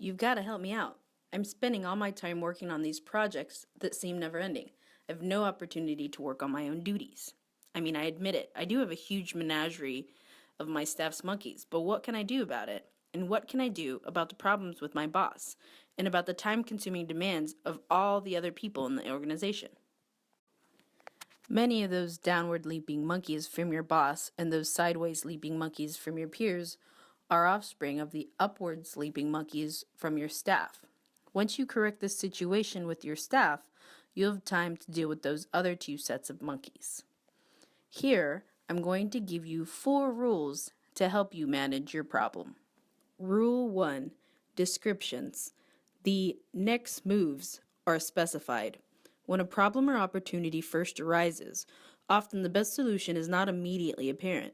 You've got to help me out. I'm spending all my time working on these projects that seem never ending. I have no opportunity to work on my own duties. I mean, I admit it, I do have a huge menagerie of my staff's monkeys, but what can I do about it? And what can I do about the problems with my boss? And about the time-consuming demands of all the other people in the organization? Many of those downward leaping monkeys from your boss and those sideways leaping monkeys from your peers are offspring of the upwards leaping monkeys from your staff. Once you correct this situation with your staff, you'll have time to deal with those other two sets of monkeys. Here, I'm going to give you 4 rules to help you manage your problem. Rule 1. Descriptions. The next moves are specified. When a problem or opportunity first arises, often the best solution is not immediately apparent,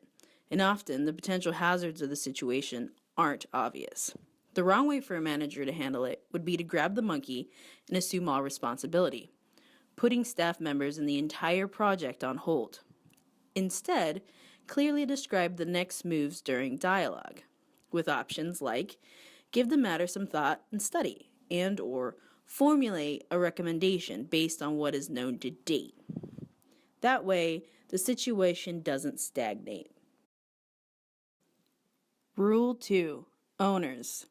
and often the potential hazards of the situation aren't obvious. The wrong way for a manager to handle it would be to grab the monkey and assume all responsibility, putting staff members and the entire project on hold. Instead, clearly describe the next moves during dialogue, with options like give the matter some thought and study, and/or formulate a recommendation based on what is known to date. That way, the situation doesn't stagnate. Rule 2. Owners.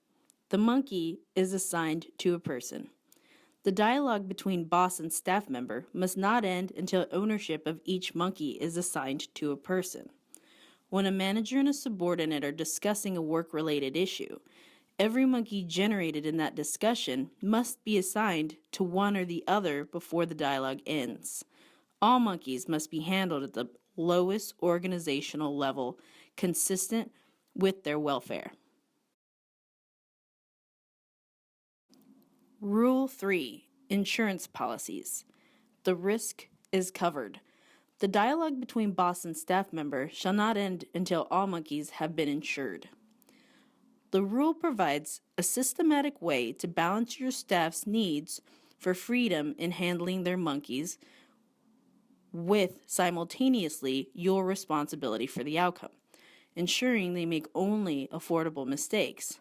The monkey is assigned to a person. The dialogue between boss and staff member must not end until ownership of each monkey is assigned to a person. When a manager and a subordinate are discussing a work-related issue, every monkey generated in that discussion must be assigned to one or the other before the dialogue ends. All monkeys must be handled at the lowest organizational level, consistent with their welfare. Rule 3. Insurance policies. The risk is covered. The dialogue between boss and staff member shall not end until all monkeys have been insured. The rule provides a systematic way to balance your staff's needs for freedom in handling their monkeys with simultaneously your responsibility for the outcome, ensuring they make only affordable mistakes.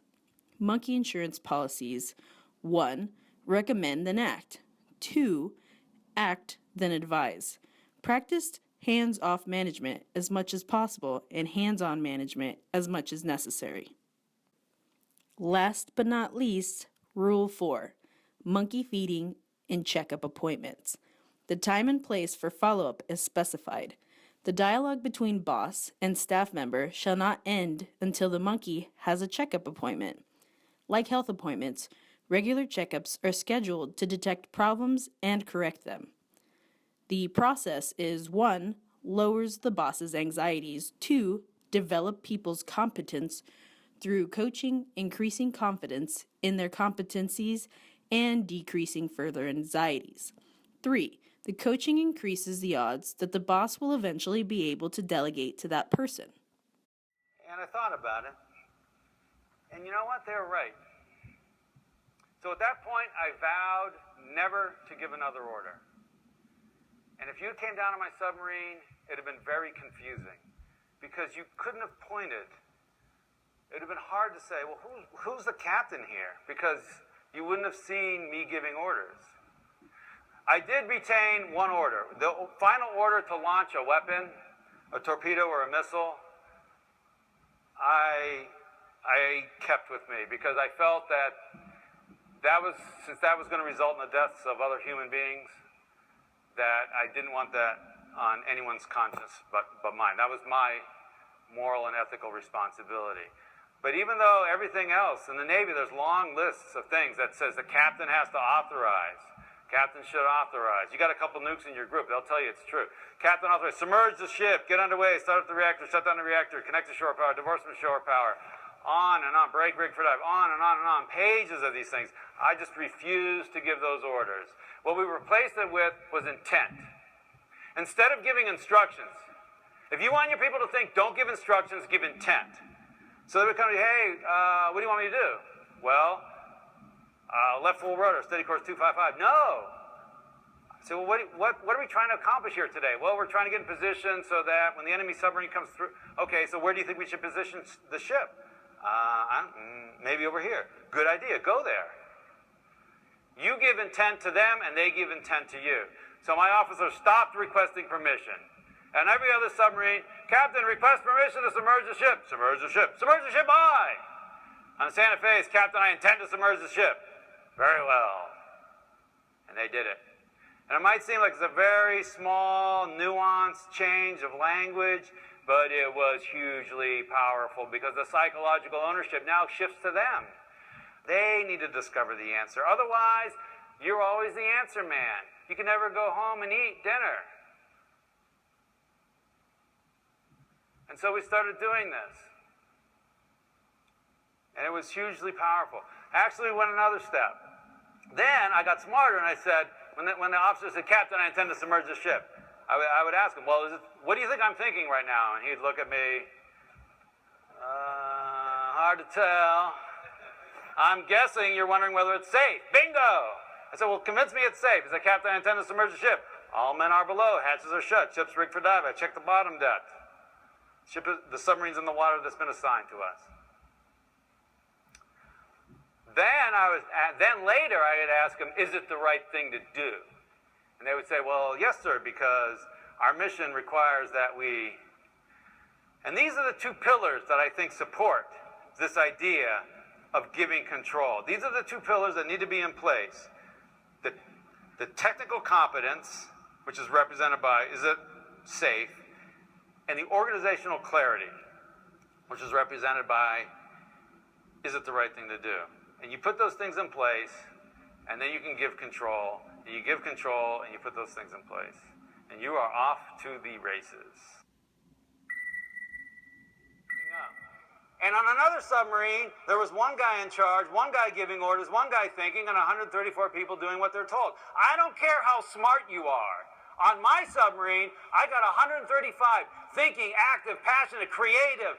Monkey insurance policies: 1. Recommend then act. 2. Act then advise. Practice hands-off management as much as possible and hands-on management as much as necessary. Last but not least, Rule 4. Monkey feeding and checkup appointments. The time and place for follow-up is specified. The dialogue between boss and staff member shall not end until the monkey has a checkup appointment. Like health appointments, regular checkups are scheduled to detect problems and correct them. The process is 1. Lowers the boss's anxieties. 2. Develop people's competence through coaching, increasing confidence in their competencies, and decreasing further anxieties. 3. The coaching increases the odds that the boss will eventually be able to delegate to that person. And I thought about it, and you know what? They were right. So at that point, I vowed never to give another order. And if you came down on my submarine, it would have been very confusing, because you couldn't have pointed. It would have been hard to say, well, who's the captain here? Because you wouldn't have seen me giving orders. I did retain one order. The final order to launch a weapon, a torpedo or a missile, I kept with me, because I felt since that was going to result in the deaths of other human beings, that I didn't want that on anyone's conscience but mine. That was my moral and ethical responsibility. But even though everything else in the Navy, there's long lists of things that says the captain has to authorize. Captain should authorize. You got a couple nukes in your group, they'll tell you it's true. Captain authorize, submerge the ship, get underway, start up the reactor, shut down the reactor, connect to shore power, divorce from shore power. On and on, break rig for dive, on and on and on. Pages of these things. I just refused to give those orders. What we replaced it with was intent. Instead of giving instructions, if you want your people to think, don't give instructions, give intent. So they would come to you, hey, what do you want me to do? Well, left full rudder, steady course 255. No! I said, well, what are we trying to accomplish here today? Well, we're trying to get in position so that when the enemy submarine comes through, okay, so where do you think we should position the ship? Maybe over here. Good idea. Go there. You give intent to them, and they give intent to you. So my officer stopped requesting permission. And every other submarine, Captain, request permission to submerge the ship. Submerge the ship. Submerge the ship, aye. On Santa Fe, Captain, I intend to submerge the ship. Very well. And they did it. And it might seem like it's a very small, nuanced change of language, but it was hugely powerful because the psychological ownership now shifts to them. They need to discover the answer. Otherwise, you're always the answer man. You can never go home and eat dinner. And so we started doing this. And it was hugely powerful. Actually, went another step. Then I got smarter and I said, when the officer said, Captain, I intend to submerge the ship, I would ask him, well, what do you think I'm thinking right now? And he'd look at me, hard to tell. I'm guessing you're wondering whether it's safe. Bingo! I said, well, convince me it's safe. He said, Captain, I intend to submerge the ship. All men are below. Hatches are shut. Ship's rigged for dive. I checked the bottom deck. The submarine's in the water that's been assigned to us. Then later I would ask them, is it the right thing to do? And they would say, well, yes, sir, because our mission requires that we... And these are the two pillars that I think support this idea of giving control. These are the two pillars that need to be in place. The technical competence, which is represented by, is it safe? And the organizational clarity, which is represented by, is it the right thing to do? And you put those things in place, and then you can give control. And you give control, and you put those things in place. And you are off to the races. And on another submarine, there was one guy in charge, one guy giving orders, one guy thinking, and 134 people doing what they're told. I don't care how smart you are. On my submarine, I got 135 thinking, active, passionate, creative,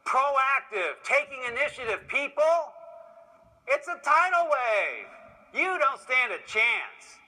proactive, taking initiative people. It's a tidal wave. You don't stand a chance.